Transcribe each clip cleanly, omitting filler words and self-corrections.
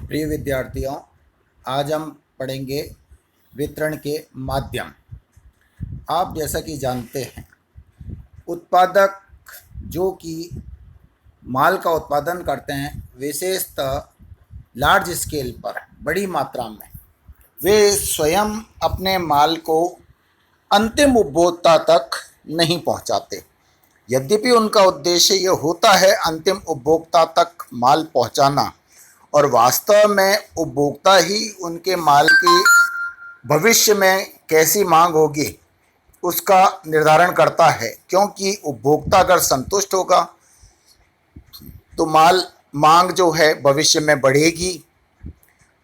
प्रिय विद्यार्थियों, आज हम पढ़ेंगे वितरण के माध्यम। आप जैसा कि जानते हैं, उत्पादक जो कि माल का उत्पादन करते हैं, विशेषतः लार्ज स्केल पर बड़ी मात्रा में, वे स्वयं अपने माल को अंतिम उपभोक्ता तक नहीं पहुंचाते। यद्यपि उनका उद्देश्य ये होता है अंतिम उपभोक्ता तक माल पहुंचाना, और वास्तव में उपभोक्ता ही उनके माल की भविष्य में कैसी मांग होगी उसका निर्धारण करता है। क्योंकि उपभोक्ता अगर संतुष्ट होगा तो मांग जो है भविष्य में बढ़ेगी,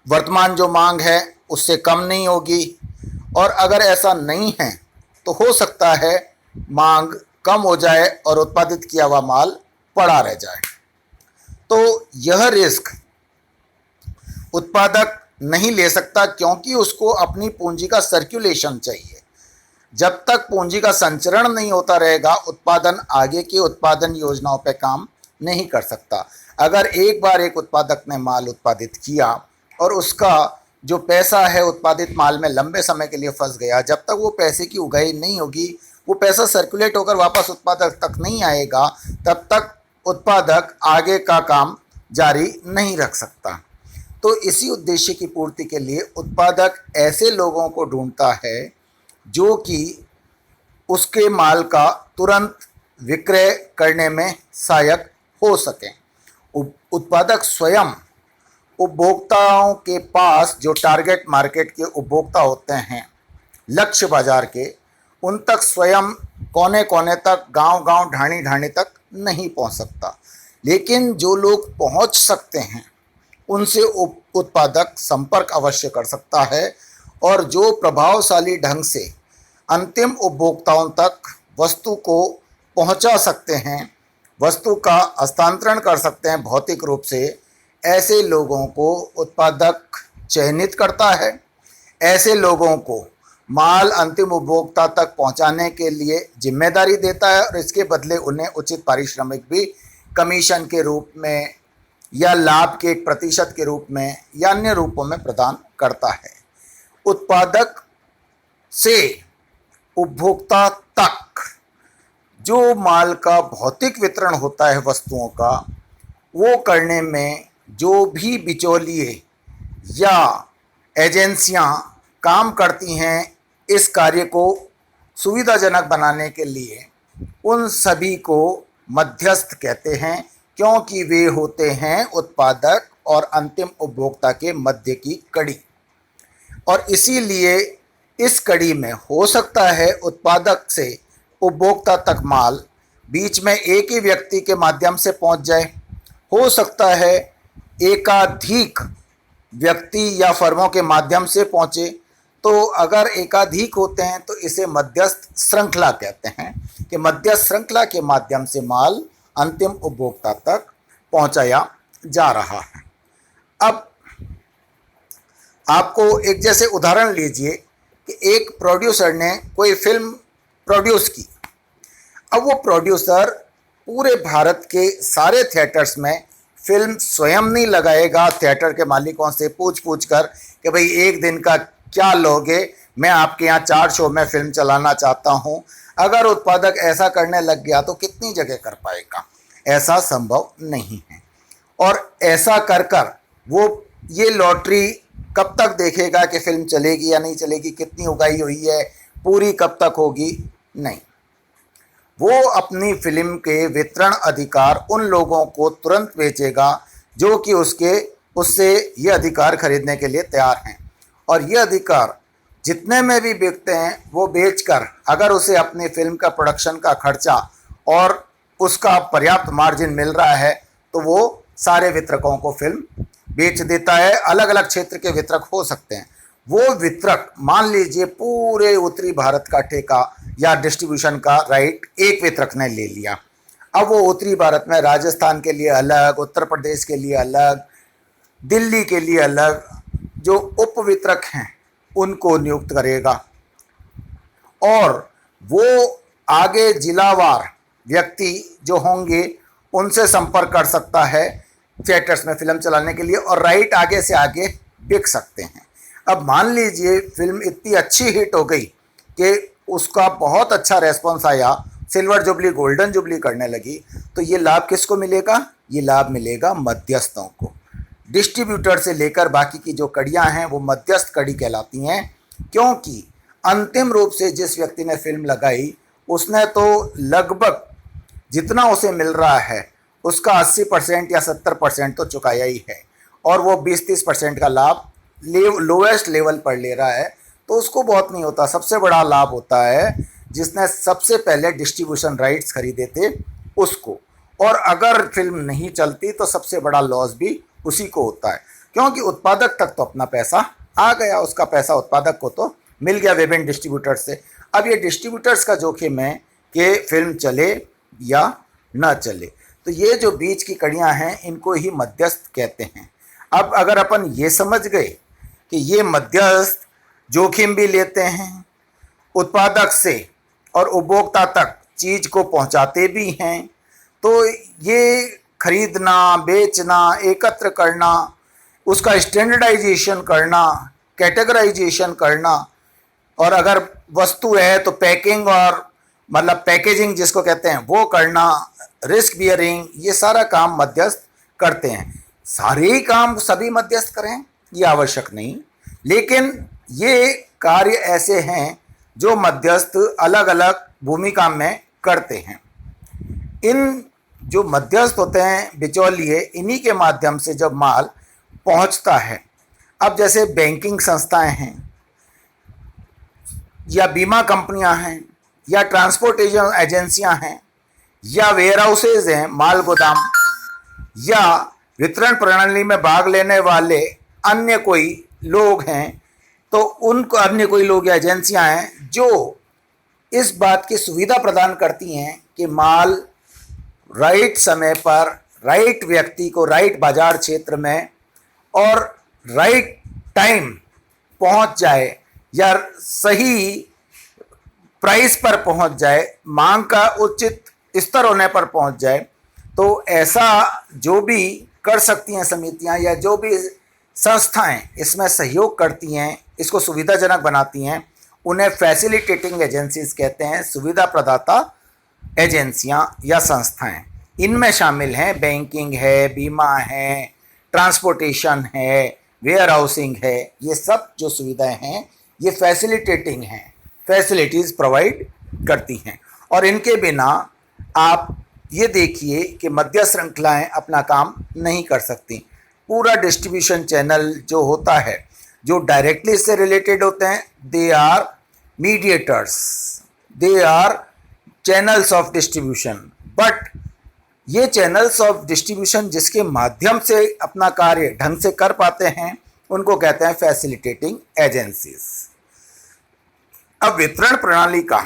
वर्तमान जो मांग है उससे कम नहीं होगी। और अगर ऐसा नहीं है तो हो सकता है मांग कम हो जाए और उत्पादित किया हुआ माल पड़ा रह जाए। तो यह रिस्क उत्पादक नहीं ले सकता, क्योंकि उसको अपनी पूंजी का सर्कुलेशन चाहिए। जब तक पूंजी का संचरण नहीं होता रहेगा, उत्पादन आगे की उत्पादन योजनाओं पर काम नहीं कर सकता। अगर एक बार एक उत्पादक ने माल उत्पादित किया और उसका जो पैसा है उत्पादित माल में लंबे समय के लिए फंस गया, जब तक वो पैसे की उगाही नहीं होगी, वो पैसा सर्कुलेट होकर वापस उत्पादक तक नहीं आएगा, तब तक उत्पादक आगे का काम जारी नहीं रख सकता। तो इसी उद्देश्य की पूर्ति के लिए उत्पादक ऐसे लोगों को ढूंढता है जो कि उसके माल का तुरंत विक्रय करने में सहायक हो सकें। उत्पादक स्वयं उपभोक्ताओं के पास, जो टारगेट मार्केट के उपभोक्ता होते हैं लक्ष्य बाजार के, उन तक स्वयं कोने कोने तक, गांव-गांव, ढाणी-ढाणी तक नहीं पहुंच सकता। लेकिन जो लोग पहुंच सकते हैं उनसे उत्पादक संपर्क अवश्य कर सकता है, और जो प्रभावशाली ढंग से अंतिम उपभोक्ताओं तक वस्तु को पहुंचा सकते हैं, वस्तु का हस्तांतरण कर सकते हैं भौतिक रूप से, ऐसे लोगों को उत्पादक चयनित करता है। ऐसे लोगों को माल अंतिम उपभोक्ता तक पहुंचाने के लिए जिम्मेदारी देता है, और इसके बदले उन्हें उचित पारिश्रमिक भी कमीशन के रूप में या लाभ के एक प्रतिशत के रूप में या अन्य रूपों में प्रदान करता है। उत्पादक से उपभोक्ता तक जो माल का भौतिक वितरण होता है वस्तुओं का, वो करने में जो भी बिचौलिए या एजेंसियां काम करती हैं इस कार्य को सुविधाजनक बनाने के लिए, उन सभी को मध्यस्थ कहते हैं, क्योंकि वे होते हैं उत्पादक और अंतिम उपभोक्ता के मध्य की कड़ी। और इसीलिए इस कड़ी में हो सकता है उत्पादक से उपभोक्ता तक माल बीच में एक ही व्यक्ति के माध्यम से पहुंच जाए, हो सकता है एकाधिक व्यक्ति या फर्मों के माध्यम से पहुंचे। तो अगर एकाधिक होते हैं तो इसे मध्यस्थ श्रृंखला कहते हैं, कि मध्यस्थ श्रृंखला के माध्यम से माल अंतिम उपभोक्ता तक पहुंचाया जा रहा है। अब आपको एक जैसे उदाहरण लीजिए कि एक प्रोड्यूसर ने कोई फिल्म प्रोड्यूस की। अब वो प्रोड्यूसर पूरे भारत के सारे थिएटर्स में फिल्म स्वयं नहीं लगाएगा, थिएटर के मालिकों से पूछ कर कि भाई एक दिन का क्या लोगे, मैं आपके यहाँ 4 शो में फिल्म चलाना चाहता हूँ। अगर उत्पादक ऐसा करने लग गया तो कितनी जगह कर पाएगा? ऐसा संभव नहीं है। और ऐसा कर वो ये लॉटरी कब तक देखेगा कि फिल्म चलेगी या नहीं चलेगी, कितनी उगाही हुई है, पूरी कब तक होगी? नहीं। वो अपनी फिल्म के वितरण अधिकार उन लोगों को तुरंत बेचेगा जो कि उससे ये अधिकार खरीदने के लिए तैयार हैं। और ये अधिकार जितने में भी बिकते हैं वो बेचकर, अगर उसे अपनी फिल्म का प्रोडक्शन का खर्चा और उसका पर्याप्त मार्जिन मिल रहा है, तो वो सारे वितरकों को फिल्म बेच देता है। अलग अलग क्षेत्र के वितरक हो सकते हैं। वो वितरक, मान लीजिए पूरे उत्तरी भारत का ठेका या डिस्ट्रीब्यूशन का राइट एक वितरक ने ले लिया। अब वो उत्तरी भारत में राजस्थान के लिए अलग, उत्तर प्रदेश के लिए अलग, दिल्ली के लिए अलग जो उप वितरक हैं उनको नियुक्त करेगा, और वो आगे जिलावार व्यक्ति जो होंगे उनसे संपर्क कर सकता है थिएटर्स में फिल्म चलाने के लिए, और राइट आगे से आगे बिक सकते हैं। अब मान लीजिए फिल्म इतनी अच्छी हिट हो गई कि उसका बहुत अच्छा रेस्पॉन्स आया, सिल्वर जुबली गोल्डन जुबली करने लगी, तो ये लाभ किसको मिलेगा? ये लाभ मिलेगा मध्यस्थों को। डिस्ट्रीब्यूटर से लेकर बाकी की जो कड़ियाँ हैं वो मध्यस्थ कड़ी कहलाती हैं, क्योंकि अंतिम रूप से जिस व्यक्ति ने फिल्म लगाई उसने तो लगभग जितना उसे मिल रहा है उसका 80% या 70% तो चुकाया ही है, और वो 20-30% का लाभ लोएस्ट लेवल पर ले रहा है, तो उसको बहुत नहीं होता। सबसे बड़ा लाभ होता है जिसने सबसे पहले डिस्ट्रीब्यूशन राइट्स खरीदे थे उसको, और अगर फिल्म नहीं चलती तो सबसे बड़ा लॉस भी उसी को होता है, क्योंकि उत्पादक तक तो अपना पैसा आ गया, उसका पैसा उत्पादक को तो मिल गया विभिन्न डिस्ट्रीब्यूटर्स से। अब ये डिस्ट्रीब्यूटर्स का जोखिम है कि फिल्म चले या ना चले, तो ये जो बीच की कड़ियाँ हैं इनको ही मध्यस्थ कहते हैं। अब अगर अपन ये समझ गए कि ये मध्यस्थ जोखिम भी लेते हैं, उत्पादक से और उपभोक्ता तक चीज़ को पहुंचाते भी हैं, तो ये खरीदना, बेचना, एकत्र करना, उसका स्टैंडर्डाइजेशन करना, कैटेगराइजेशन करना, और अगर वस्तु है तो पैकिंग और मतलब पैकेजिंग जिसको कहते हैं वो करना, रिस्क बियरिंग, ये सारा काम मध्यस्थ करते हैं। सारे ही काम सभी मध्यस्थ करें ये आवश्यक नहीं, लेकिन ये कार्य ऐसे हैं जो मध्यस्थ अलग अलग भूमिका में करते हैं। इन जो मध्यस्थ होते हैं बिचौलिए, इन्हीं के माध्यम से जब माल पहुंचता है, अब जैसे बैंकिंग संस्थाएं हैं या बीमा कंपनियां हैं या ट्रांसपोर्टेशन एजेंसियां हैं या वेयर हाउसेज हैं, माल गोदाम, या वितरण प्रणाली में भाग लेने वाले अन्य कोई लोग हैं, तो उनको अन्य कोई लोग या एजेंसियां हैं जो इस बात की सुविधा प्रदान करती हैं कि माल राइट समय पर राइट व्यक्ति को राइट बाजार क्षेत्र में और राइट टाइम पहुंच जाए या सही प्राइस पर पहुंच जाए, मांग का उचित स्तर होने पर पहुंच जाए। तो ऐसा जो भी कर सकती हैं समितियां या जो भी संस्थाएं इसमें सहयोग करती हैं, इसको सुविधाजनक बनाती हैं, उन्हें फैसिलिटेटिंग एजेंसीज कहते हैं, सुविधा प्रदाता एजेंसियां या संस्थाएं। इनमें शामिल हैं बैंकिंग है, बीमा है, ट्रांसपोर्टेशन है, वेयर हाउसिंग है, ये सब जो सुविधाएं हैं ये फैसिलिटेटिंग हैं, फैसिलिटीज़ प्रोवाइड करती हैं। और इनके बिना आप ये देखिए कि मध्य श्रृंखलाएं अपना काम नहीं कर सकती। पूरा डिस्ट्रीब्यूशन चैनल जो होता है, जो डायरेक्टली इससे रिलेटेड होते हैं, they are mediators, they are channels of distribution. But ये चैनल्स ऑफ डिस्ट्रीब्यूशन जिसके माध्यम से अपना कार्य ढंग से कर पाते हैं उनको कहते हैं फैसिलिटेटिंग एजेंसीज। अब वितरण प्रणाली का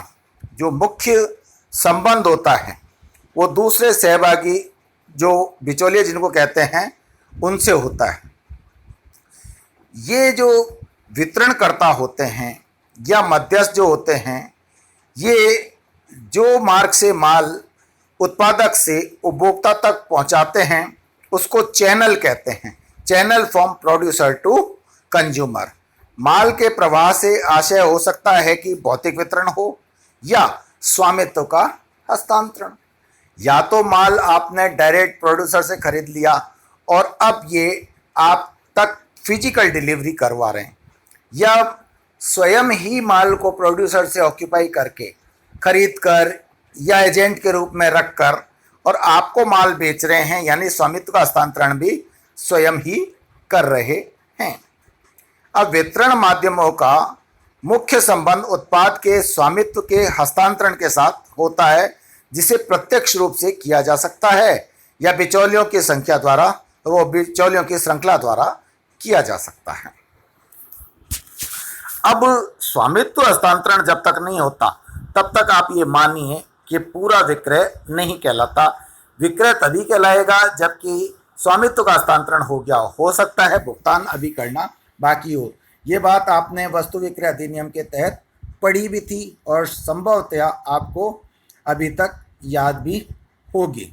जो मुख्य संबंध होता है वो दूसरे सहभागी जो बिचौलिए जिनको कहते हैं उनसे होता है। ये जो वितरणकर्ता होते हैं या मध्यस्थ जो होते हैं, ये जो मार्ग से माल उत्पादक से उपभोक्ता तक पहुंचाते हैं उसको चैनल कहते हैं। Channel from producer to consumer. माल के प्रवाह से आशय हो सकता है कि भौतिक वितरण हो या स्वामित्व का हस्तांतरण। या तो माल आपने डायरेक्ट प्रोड्यूसर से खरीद लिया और अब ये आप तक फिजिकल डिलीवरी करवा रहे हैं, या स्वयं ही माल को प्रोड्यूसर से ऑक्यूपाई करके खरीद कर या एजेंट के रूप में रख कर और आपको माल बेच रहे हैं, यानी स्वामित्व का हस्तांतरण भी स्वयं ही कर रहे हैं। अब वितरण माध्यमों का मुख्य संबंध उत्पाद के स्वामित्व के हस्तांतरण के साथ होता है, जिसे प्रत्यक्ष रूप से किया जा सकता है या बिचौलियों की संख्या द्वारा, वो बिचौलियों की श्रृंखला द्वारा किया जा सकता है। अब स्वामित्व हस्तांतरण जब तक नहीं होता तब तक आप ये मानिए कि पूरा विक्रय नहीं कहलाता। विक्रय तभी कहलाएगा जबकि स्वामित्व का हस्तांतरण हो गया हो सकता है भुगतान अभी करना बाकी हो। ये बात आपने वस्तु विक्रय अधिनियम के तहत पढ़ी भी थी और संभवतया आपको अभी तक याद भी होगी।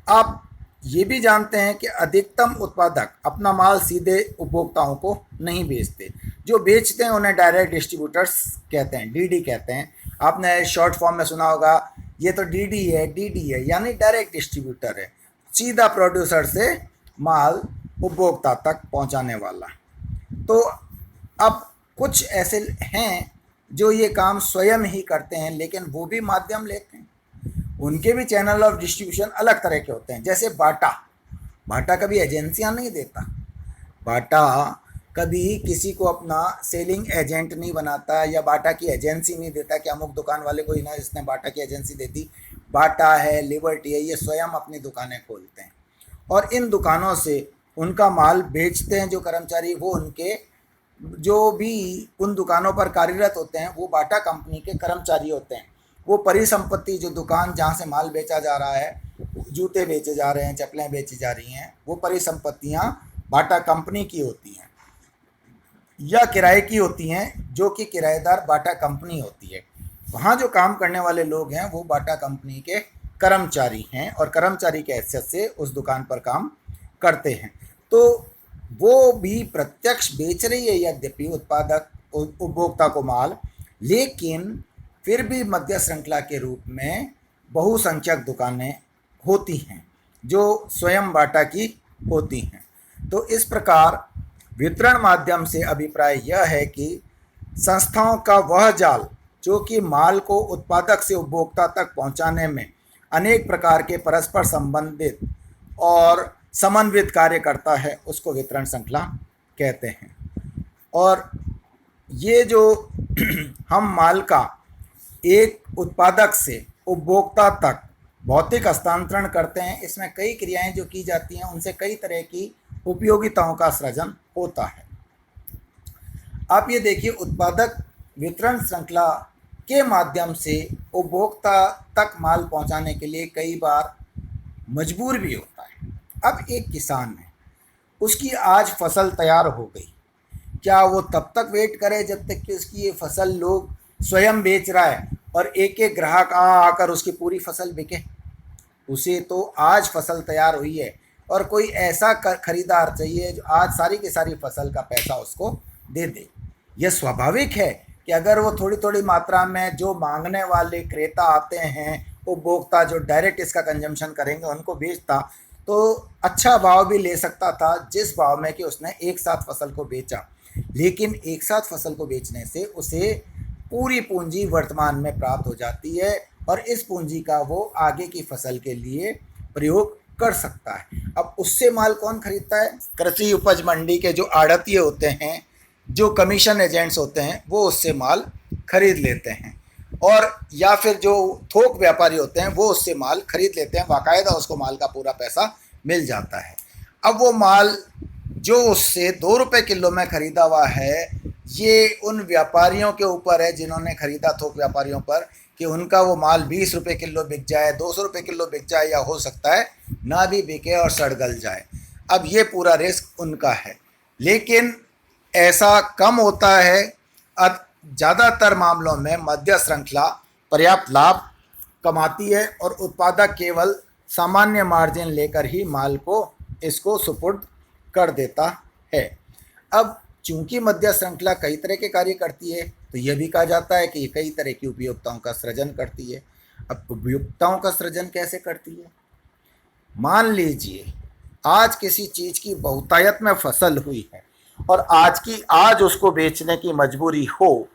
अब ये भी जानते हैं कि अधिकतम उत्पादक अपना माल सीधे उपभोक्ताओं को नहीं बेचते, जो बेचते हैं उन्हें डायरेक्ट डिस्ट्रीब्यूटर्स कहते हैं, डीडी कहते हैं। आपने शॉर्ट फॉर्म में सुना होगा, ये तो डीडी है यानी डायरेक्ट डिस्ट्रीब्यूटर है, सीधा प्रोड्यूसर से माल उपभोक्ता तक पहुंचाने वाला। तो अब कुछ ऐसे हैं जो ये काम स्वयं ही करते हैं, लेकिन वो भी माध्यम लेते हैं, उनके भी चैनल ऑफ डिस्ट्रीब्यूशन अलग तरह के होते हैं। जैसे बाटा कभी एजेंसियां नहीं देता, बाटा कभी किसी को अपना सेलिंग एजेंट नहीं बनाता, या बाटा की एजेंसी नहीं देता कि अमुक दुकान वाले को ही ना इसने बाटा की एजेंसी दे दी। बाटा है, लिबर्टी है, ये स्वयं अपनी दुकानें खोलते हैं और इन दुकानों से उनका माल बेचते हैं। जो कर्मचारी वो उनके जो भी उन दुकानों पर कार्यरत होते हैं वो बाटा कंपनी के कर्मचारी होते हैं। वो परिसंपत्ति, जो दुकान जहाँ से माल बेचा जा रहा है, जूते बेचे जा रहे हैं, चप्पलें बेची जा रही हैं, वो परिसंपत्तियाँ बाटा कंपनी की होती हैं या किराए की होती हैं, जो कि किराएदार बाटा कंपनी होती है। वहाँ जो काम करने वाले लोग हैं वो बाटा कंपनी के कर्मचारी हैं और कर्मचारी के हैसियत से उस दुकान पर काम करते हैं। तो वो भी प्रत्यक्ष बेच रही है यद्यपि उत्पादक उपभोक्ता को माल, लेकिन फिर भी मध्य श्रृंखला के रूप में बहुसंख्यक दुकानें होती हैं जो स्वयं बाटा की होती हैं। तो इस प्रकार वितरण माध्यम से अभिप्राय यह है कि संस्थाओं का वह जाल जो कि माल को उत्पादक से उपभोक्ता तक पहुंचाने में अनेक प्रकार के परस्पर संबंधित और समन्वित कार्य करता है, उसको वितरण श्रृंखला कहते हैं। और ये जो हम माल का एक उत्पादक से उपभोक्ता तक भौतिक हस्तांतरण करते हैं, इसमें कई क्रियाएं जो की जाती हैं, उनसे कई तरह की उपयोगिताओं का सृजन होता है। आप ये देखिए, उत्पादक वितरण श्रृंखला के माध्यम से उपभोक्ता तक माल पहुंचाने के लिए कई बार मजबूर भी होता है। अब एक किसान है, उसकी आज फसल तैयार हो गई, क्या वो तब तक वेट करे जब तक कि उसकी ये फसल लोग स्वयं बेच रहा है और एक एक ग्राहक आकर उसकी पूरी फसल बिके? उसे तो आज फसल तैयार हुई है और कोई ऐसा खरीदार चाहिए जो आज सारी की सारी फसल का पैसा उसको दे दे। यह स्वाभाविक है कि अगर वो थोड़ी थोड़ी मात्रा में जो मांगने वाले क्रेता आते हैं, उपभोक्ता जो डायरेक्ट इसका कंजम्पशन करेंगे, उनको बेचता तो अच्छा भाव भी ले सकता था, जिस भाव में कि उसने एक साथ फसल को बेचा। लेकिन एक साथ फसल को बेचने से उसे पूरी पूंजी वर्तमान में प्राप्त हो जाती है और इस पूंजी का वो आगे की फसल के लिए प्रयोग कर सकता है। अब उससे माल कौन खरीदता है? कृषि उपज मंडी के जो आड़तिये होते हैं, जो कमीशन एजेंट्स होते हैं, वो उससे माल खरीद लेते हैं, और या फिर जो थोक व्यापारी होते हैं वो उससे माल खरीद लेते हैं, बाकायदा उसको माल का पूरा पैसा मिल जाता है। अब वो माल जो उससे 2 रुपये किलो में खरीदा हुआ है, ये उन व्यापारियों के ऊपर है जिन्होंने खरीदा, थोक व्यापारियों पर, कि उनका वो माल 20 रुपये किलो बिक जाए, 200 रुपये किलो बिक जाए, या हो सकता है ना भी बिके और सड़ गल जाए। अब ये पूरा रिस्क उनका है, लेकिन ऐसा कम होता है। अब ज़्यादातर मामलों में मध्य श्रृंखला पर्याप्त लाभ कमाती है और उत्पादक केवल सामान्य मार्जिन लेकर ही माल को इसको सुपुर्द कर देता है। अब चूंकि मध्य श्रृंखला कई तरह के कार्य करती है, तो यह भी कहा जाता है कि ये कई तरह की उपयोगिताओं का सृजन करती है। अब उपयोगिताओं का सृजन कैसे करती है? मान लीजिए आज किसी चीज़ की बहुतायत में फसल हुई है और आज उसको बेचने की मजबूरी हो,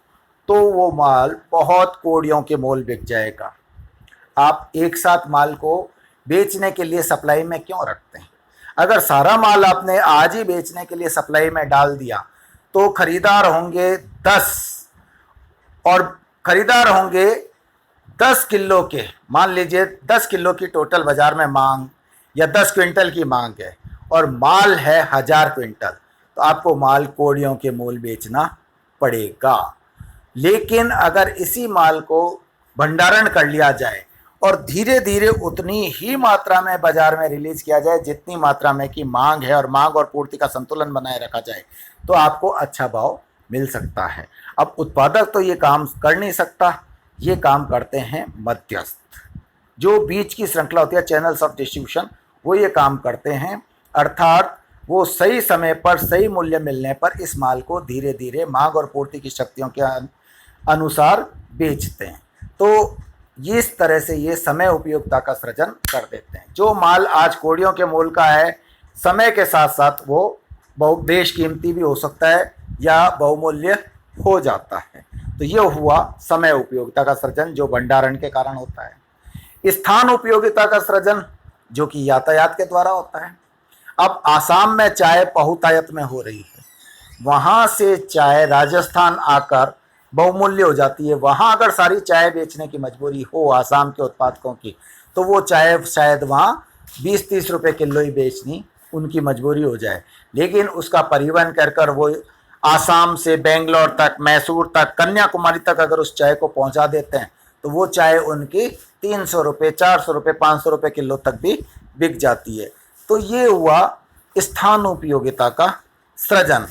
तो वो माल बहुत कोड़ियों के मोल बिक जाएगा। आप एक साथ माल को बेचने के लिए सप्लाई में क्यों रखते हैं? अगर सारा माल आपने आज ही बेचने के लिए सप्लाई में डाल दिया तो खरीदार होंगे 10, और खरीदार होंगे 10 किलो के। मान लीजिए 10 किलो की टोटल बाजार में मांग या 10 क्विंटल की मांग है और माल है 1000 क्विंटल, तो आपको माल कोड़ियों के मोल बेचना पड़ेगा। लेकिन अगर इसी माल को भंडारण कर लिया जाए और धीरे धीरे उतनी ही मात्रा में बाजार में रिलीज किया जाए जितनी मात्रा में की मांग है, और मांग और पूर्ति का संतुलन बनाए रखा जाए, तो आपको अच्छा भाव मिल सकता है। अब उत्पादक तो ये काम कर नहीं सकता, ये काम करते हैं मध्यस्थ, जो बीच की श्रृंखला होती है, चैनल्स ऑफ डिस्ट्रीब्यूशन, वो ये काम करते हैं, अर्थात वो सही समय पर सही मूल्य मिलने पर इस माल को धीरे धीरे मांग और पूर्ति की शक्तियों के अनुसार बेचते हैं। तो इस तरह से ये समय उपयोगिता का सृजन कर देते हैं। जो माल आज कौड़ियों के मोल का है, समय के साथ साथ वो बेशकीमती भी हो सकता है या बहुमूल्य हो जाता है। तो ये हुआ समय उपयोगिता का सृजन, जो भंडारण के कारण होता है। स्थान उपयोगिता का सृजन, जो कि यातायात के द्वारा होता है। अब आसाम में चाय बहुतायत में हो रही है, वहाँ से चाय राजस्थान आकर बहुमूल्य हो जाती है। वहाँ अगर सारी चाय बेचने की मजबूरी हो आसाम के उत्पादकों की, तो वो चाय शायद वहाँ 20-30 रुपये किलो ही बेचनी उनकी मजबूरी हो जाए। लेकिन उसका परिवहन कर कर वो आसाम से बेंगलोर तक, मैसूर तक, कन्याकुमारी तक अगर उस चाय को पहुँचा देते हैं, तो वो चाय उनकी 300 रुपये, 400 रुपये, 500 रुपये किलो तक भी बिक जाती है। तो ये हुआ स्थान उपयोगिता का सृजन।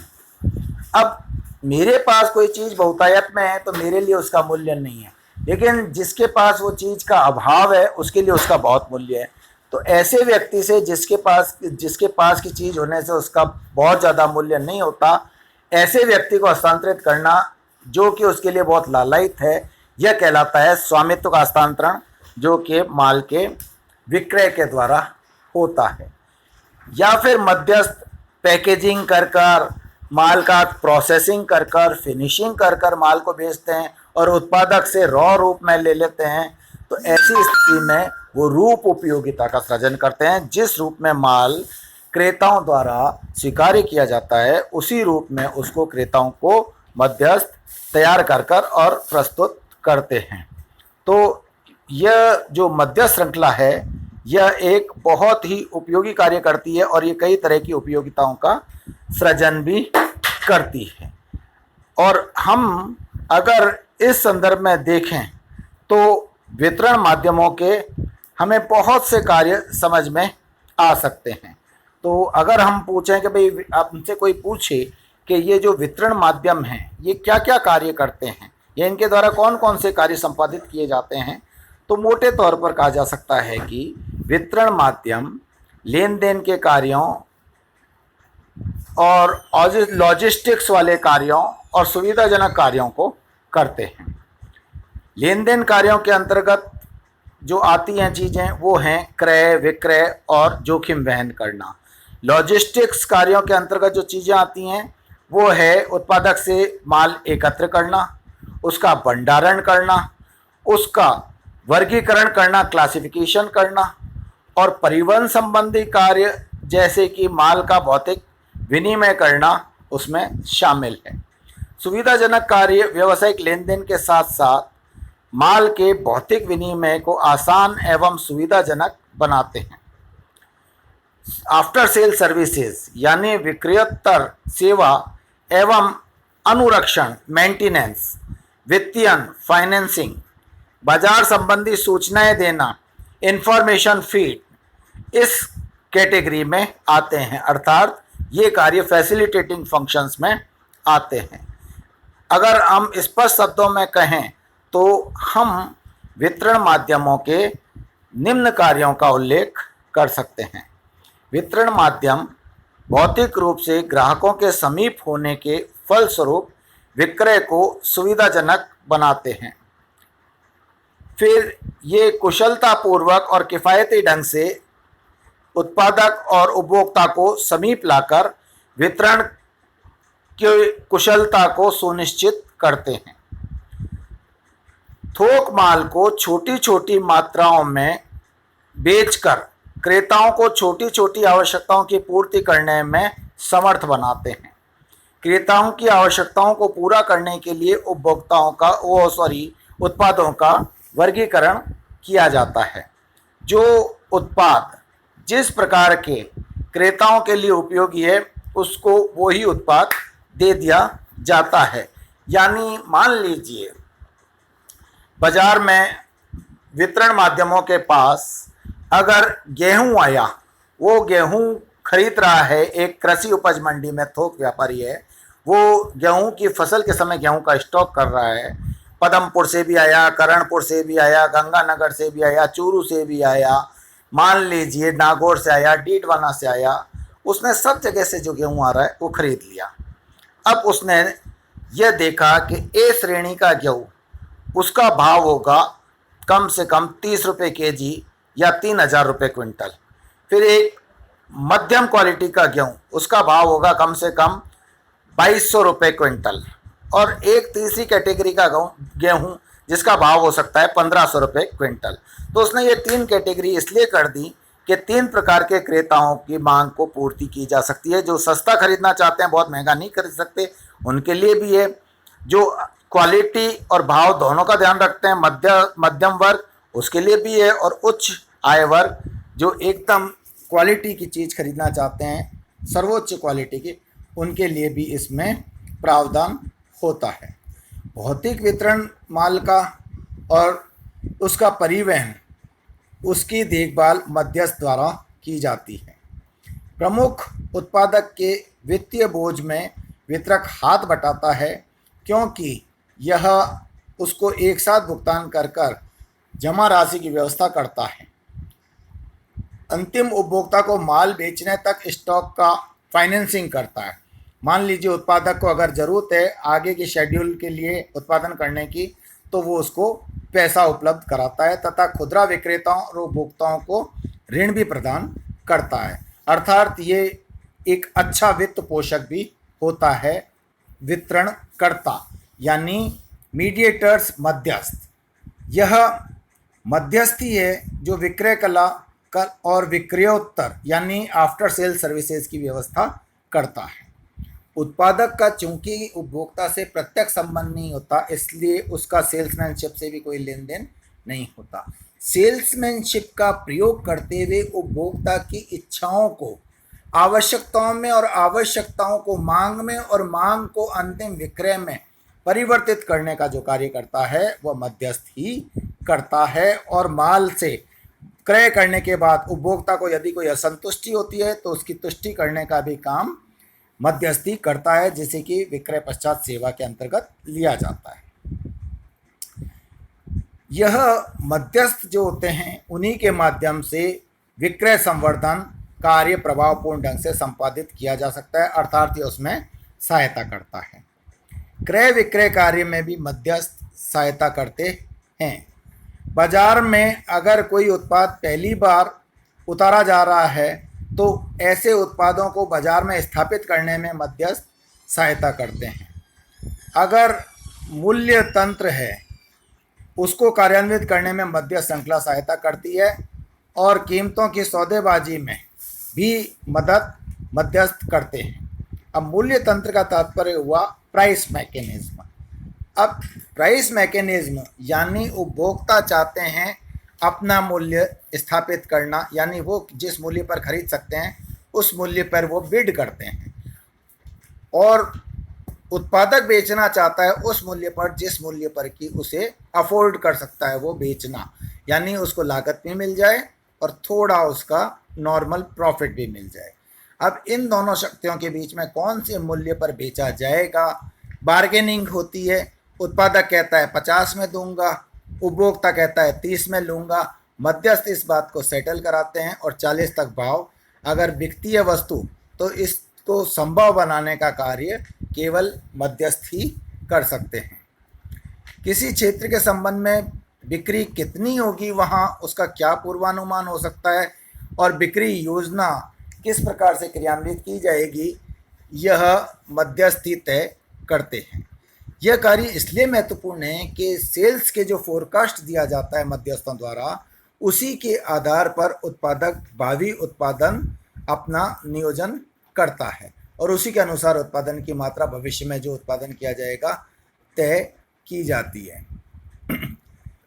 अब मेरे पास कोई चीज़ बहुतायत में है तो मेरे लिए उसका मूल्य नहीं है, लेकिन जिसके पास वो चीज़ का अभाव है उसके लिए उसका बहुत मूल्य है। तो ऐसे व्यक्ति से जिसके पास की चीज़ होने से उसका बहुत ज़्यादा मूल्य नहीं होता, ऐसे व्यक्ति को हस्तांतरित करना जो कि उसके लिए बहुत लालायित है, यह कहलाता है स्वामित्व का हस्तांतरण, जो कि माल के विक्रय के द्वारा होता है। या फिर मध्यस्थ पैकेजिंग कर कर, माल का प्रोसेसिंग कर कर, फिनिशिंग कर कर माल को बेचते हैं और उत्पादक से रॉ रूप में ले लेते हैं। तो ऐसी स्थिति में वो रूप उपयोगिता का सृजन करते हैं। जिस रूप में माल क्रेताओं द्वारा स्वीकार्य किया जाता है, उसी रूप में उसको क्रेताओं को मध्यस्थ तैयार कर कर और प्रस्तुत करते हैं। तो यह जो मध्यस्थ श्रृंखला है, यह एक बहुत ही उपयोगी कार्य करती है और ये कई तरह की उपयोगिताओं का सृजन भी करती है। और हम अगर इस संदर्भ में देखें तो वितरण माध्यमों के हमें बहुत से कार्य समझ में आ सकते हैं। तो अगर हम पूछें कि भाई, आपसे कोई पूछे कि ये जो वितरण माध्यम हैं ये क्या क्या कार्य करते हैं या इनके द्वारा कौन कौन से कार्य संपादित किए जाते हैं, तो मोटे तौर पर कहा जा सकता है कि वितरण माध्यम लेन देन के कार्यों और लॉजिस्टिक्स वाले कार्यों और सुविधाजनक कार्यों को करते हैं। लेन देन कार्यों के अंतर्गत जो आती हैं चीज़ें वो हैं क्रय, विक्रय और जोखिम वहन करना। लॉजिस्टिक्स कार्यों के अंतर्गत जो चीज़ें आती हैं वो है उत्पादक से माल एकत्र करना, उसका भंडारण करना, उसका वर्गीकरण करना, क्लासिफिकेशन करना, और परिवहन संबंधी कार्य जैसे कि माल का भौतिक विनिमय करना उसमें शामिल है। सुविधाजनक कार्य व्यावसायिक लेन देन के साथ साथ माल के भौतिक विनिमय को आसान एवं सुविधाजनक बनाते हैं। आफ्टर सेल सर्विसेज यानी विक्रियोत्तर सेवा एवं अनुरक्षण, मेंटेनेंस, वित्तीयन, फाइनेंसिंग, बाजार संबंधी सूचनाएं देना, इंफॉर्मेशन फीड, इस कैटेगरी में आते हैं। अर्थात ये कार्य फैसिलिटेटिंग फंक्शंस में आते हैं। अगर हम स्पष्ट शब्दों में कहें तो हम वितरण माध्यमों के निम्न कार्यों का उल्लेख कर सकते हैं। वितरण माध्यम भौतिक रूप से ग्राहकों के समीप होने के फलस्वरूप विक्रय को सुविधाजनक बनाते हैं। फिर ये कुशलतापूर्वक और किफ़ायती ढंग से उत्पादक और उपभोक्ता को समीप लाकर वितरण की कुशलता को सुनिश्चित करते हैं। थोक माल को छोटी छोटी मात्राओं में बेचकर क्रेताओं को छोटी छोटी आवश्यकताओं की पूर्ति करने में समर्थ बनाते हैं। क्रेताओं की आवश्यकताओं को पूरा करने के लिए उत्पादों का वर्गीकरण किया जाता है। जो उत्पाद जिस प्रकार के क्रेताओं के लिए उपयोगी है उसको वही उत्पाद दे दिया जाता है। यानी मान लीजिए बाजार में वितरण माध्यमों के पास अगर गेहूं आया, वो गेहूं खरीद रहा है, एक कृषि उपज मंडी में थोक व्यापारी है, वो गेहूं की फसल के समय गेहूं का स्टॉक कर रहा है। पदमपुर से भी आया, करणपुर से भी आया, गंगानगर से भी आया, चूरू से भी आया, मान लीजिए नागौर से आया, डीडवाना से आया, उसने सब जगह से जो गेहूँ आ रहा है वो खरीद लिया। अब उसने यह देखा कि ए श्रेणी का गेहूँ उसका भाव होगा कम से कम 30 रुपये केजी या 3,000 रुपये क्विंटल। फिर एक मध्यम क्वालिटी का गेहूँ उसका भाव होगा कम से कम 2,200 रुपये क्विंटल। और एक तीसरी कैटेगरी का गेहूँ जिसका भाव हो सकता है 1,500 रुपये क्विंटल। तो उसने ये 3 कैटेगरी इसलिए कर दी कि 3 प्रकार के क्रेताओं की मांग को पूर्ति की जा सकती है। जो सस्ता खरीदना चाहते हैं, बहुत महंगा नहीं खरीद सकते, उनके लिए भी है। जो क्वालिटी और भाव दोनों का ध्यान रखते हैं, मध्यम वर्ग, उसके लिए भी है। और उच्च आय वर्ग जो एकदम क्वालिटी की चीज़ खरीदना चाहते हैं, सर्वोच्च क्वालिटी की, उनके लिए भी इसमें प्रावधान होता है। भौतिक वितरण माल का और उसका परिवहन, उसकी देखभाल मध्यस्थ द्वारा की जाती है। प्रमुख उत्पादक के वित्तीय बोझ में वितरक हाथ बटाता है, क्योंकि यह उसको एक साथ भुगतान कर जमा राशि की व्यवस्था करता है। अंतिम उपभोक्ता को माल बेचने तक स्टॉक का फाइनेंसिंग करता है। मान लीजिए उत्पादक को अगर ज़रूरत है आगे के शेड्यूल के लिए उत्पादन करने की, तो वो उसको पैसा उपलब्ध कराता है तथा खुदरा विक्रेताओं और उपभोक्ताओं को ऋण भी प्रदान करता है। अर्थात ये एक अच्छा वित्त पोषक भी होता है, वितरणकर्ता यानी मीडिएटर्स, मध्यस्थ। यह मध्यस्थी है जो विक्रय कला और विक्रयोत्तर यानी आफ्टर सेल सर्विसेज की व्यवस्था करता है। उत्पादक का चूंकि उपभोक्ता से प्रत्यक्ष संबंध नहीं होता, इसलिए उसका सेल्समैनशिप से भी कोई लेन देन नहीं होता। सेल्समैनशिप का प्रयोग करते हुए उपभोक्ता की इच्छाओं को आवश्यकताओं में और आवश्यकताओं को मांग में और मांग को अंतिम विक्रय में परिवर्तित करने का जो कार्य करता है वह मध्यस्थ ही करता है। और माल से क्रय करने के बाद उपभोक्ता को यदि कोई असंतुष्टि होती है तो उसकी तुष्टि करने का भी काम मध्यस्थी करता है, जिसे कि विक्रय पश्चात सेवा के अंतर्गत लिया जाता है। यह मध्यस्थ जो होते हैं उन्हीं के माध्यम से विक्रय संवर्धन कार्य प्रभावपूर्ण ढंग से संपादित किया जा सकता है, अर्थात ये उसमें सहायता करता है। क्रय विक्रय कार्य में भी मध्यस्थ सहायता करते हैं। बाजार में अगर कोई उत्पाद पहली बार उतारा जा रहा है तो ऐसे उत्पादों को बाजार में स्थापित करने में मध्यस्थ सहायता करते हैं। अगर मूल्य तंत्र है उसको कार्यान्वित करने में मध्यस्थ श्रृंखला सहायता करती है। और कीमतों की सौदेबाजी में भी मदद मध्यस्थ करते हैं। अब मूल्य तंत्र का तात्पर्य हुआ प्राइस मैकेनिज्म। अब प्राइस मैकेनिज्म यानी उपभोक्ता चाहते हैं अपना मूल्य स्थापित करना, यानी वो जिस मूल्य पर खरीद सकते हैं उस मूल्य पर वो बिड करते हैं, और उत्पादक बेचना चाहता है उस मूल्य पर जिस मूल्य पर कि उसे अफोर्ड कर सकता है वो बेचना, यानी उसको लागत भी मिल जाए और थोड़ा उसका नॉर्मल प्रॉफिट भी मिल जाए। अब इन दोनों शक्तियों के बीच में कौन से मूल्य पर बेचा जाएगा, बार्गेनिंग होती है। उत्पादक कहता है 50 में दूंगा, उपभोक्ता कहता है 30 में लूँगा। मध्यस्थ इस बात को सेटल कराते हैं और 40 तक भाव अगर बिकती है वस्तु तो इसको संभव बनाने का कार्य केवल मध्यस्थ ही कर सकते हैं। किसी क्षेत्र के संबंध में बिक्री कितनी होगी, वहाँ उसका क्या पूर्वानुमान हो सकता है और बिक्री योजना किस प्रकार से क्रियान्वित की जाएगी, यह मध्यस्थी तय करते हैं। यह कार्य इसलिए महत्वपूर्ण है कि सेल्स के जो फोरकास्ट दिया जाता है मध्यस्थों द्वारा, उसी के आधार पर उत्पादक भावी उत्पादन अपना नियोजन करता है और उसी के अनुसार उत्पादन की मात्रा भविष्य में जो उत्पादन किया जाएगा तय की जाती है।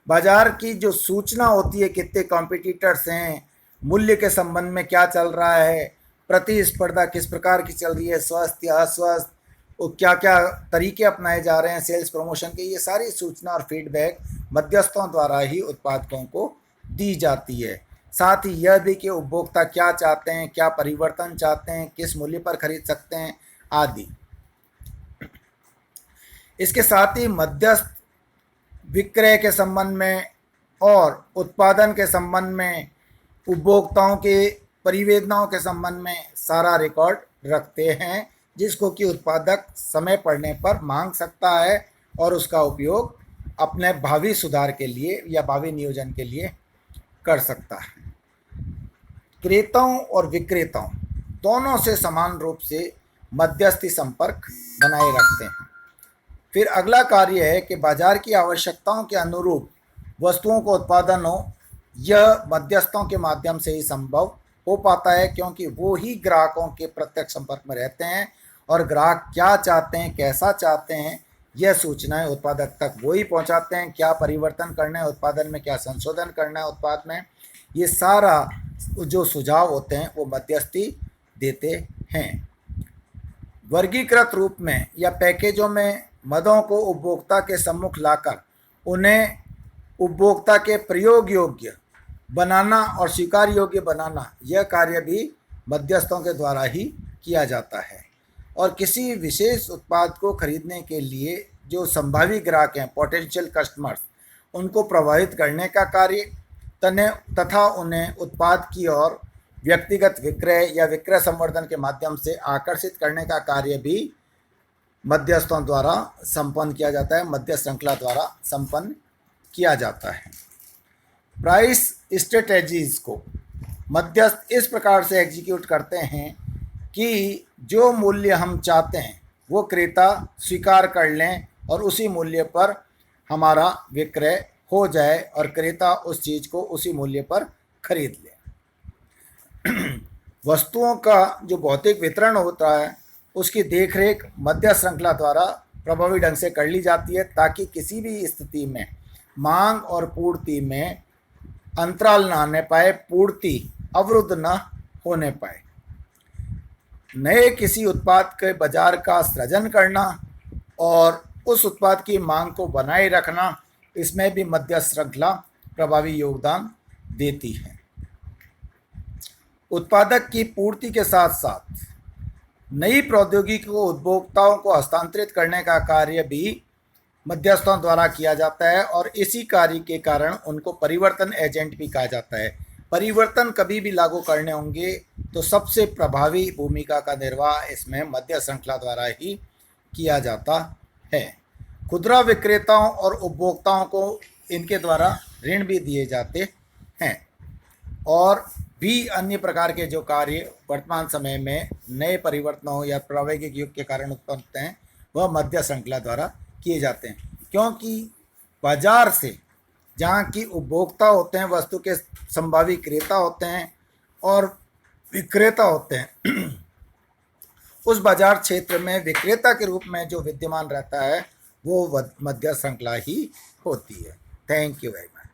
बाजार की जो सूचना होती है, कितने कॉम्पिटिटर्स हैं, मूल्य के संबंध में क्या चल रहा है, प्रतिस्पर्धा किस प्रकार की चल रही है, स्वस्थ या अस्वस्थ, और क्या क्या तरीके अपनाए जा रहे हैं सेल्स प्रमोशन के, ये सारी सूचना और फीडबैक मध्यस्थों द्वारा ही उत्पादकों को दी जाती है। साथ ही यह भी कि उपभोक्ता क्या चाहते हैं, क्या परिवर्तन चाहते हैं, किस मूल्य पर खरीद सकते हैं आदि। इसके साथ ही मध्यस्थ विक्रय के संबंध में और उत्पादन के संबंध में उपभोक्ताओं के परिवेदनाओं के संबंध में सारा रिकॉर्ड रखते हैं, जिसको कि उत्पादक समय पड़ने पर मांग सकता है और उसका उपयोग अपने भावी सुधार के लिए या भावी नियोजन के लिए कर सकता है। क्रेताओं और विक्रेताओं दोनों से समान रूप से मध्यस्थी संपर्क बनाए रखते हैं। फिर अगला कार्य है कि बाजार की आवश्यकताओं के अनुरूप वस्तुओं को उत्पादन हो, यह मध्यस्थों के माध्यम से ही संभव हो पाता है, क्योंकि वो ही ग्राहकों के प्रत्यक्ष संपर्क में रहते हैं और ग्राहक क्या चाहते हैं, कैसा चाहते हैं, यह सूचनाएं उत्पादक तक वो ही पहुंचाते हैं। क्या परिवर्तन करना है उत्पादन में, क्या संशोधन करना है उत्पाद में, ये सारा जो सुझाव होते हैं वो मध्यस्थी देते हैं। वर्गीकृत रूप में या पैकेजों में मदों को उपभोक्ता के सम्मुख लाकर उन्हें उपभोक्ता के प्रयोग योग्य बनाना और स्वीकार योग्य बनाना, यह कार्य भी मध्यस्थों के द्वारा ही किया जाता है। और किसी विशेष उत्पाद को खरीदने के लिए जो संभावी ग्राहक हैं, पोटेंशियल कस्टमर्स, उनको प्रभावित करने का कार्य तथा उन्हें उत्पाद की ओर व्यक्तिगत विक्रय या विक्रय संवर्धन के माध्यम से आकर्षित करने का कार्य भी मध्यस्थों द्वारा संपन्न किया जाता है, मध्य श्रृंखला द्वारा संपन्न किया जाता है। प्राइस स्ट्रेटजीज को मध्यस्थ इस प्रकार से एग्जीक्यूट करते हैं कि जो मूल्य हम चाहते हैं वो क्रेता स्वीकार कर लें और उसी मूल्य पर हमारा विक्रय हो जाए और क्रेता उस चीज़ को उसी मूल्य पर खरीद ले। वस्तुओं का जो भौतिक वितरण होता है उसकी देखरेख मध्य श्रृंखला द्वारा प्रभावी ढंग से कर ली जाती है, ताकि किसी भी स्थिति में मांग और पूर्ति में अंतराल ना आने पाए, पूर्ति अवरुद्ध न होने पाए। नए किसी उत्पाद के बाजार का सृजन करना और उस उत्पाद की मांग को बनाए रखना, इसमें भी मध्य श्रृंखला प्रभावी योगदान देती है। उत्पादक की पूर्ति के साथ साथ नई प्रौद्योगिकी को उपभोक्ताओं को हस्तांतरित करने का कार्य भी मध्यस्थों द्वारा किया जाता है और इसी कार्य के कारण उनको परिवर्तन एजेंट भी कहा जाता है। परिवर्तन कभी भी लागू करने होंगे तो सबसे प्रभावी भूमिका का निर्वाह इसमें मध्य श्रृंखला द्वारा ही किया जाता है। खुदरा विक्रेताओं और उपभोक्ताओं को इनके द्वारा ऋण भी दिए जाते हैं और भी अन्य प्रकार के जो कार्य वर्तमान समय में नए परिवर्तनों या प्रावैगिक युग के कारण उत्पन्न होते हैं वह मध्य श्रृंखला द्वारा किए जाते हैं, क्योंकि बाजार से जहाँ की उपभोक्ता होते हैं, वस्तु के संभावी क्रेता होते हैं और विक्रेता होते हैं, उस बाजार क्षेत्र में विक्रेता के रूप में जो विद्यमान रहता है वो मध्य श्रृंखला ही होती है। Thank you very much.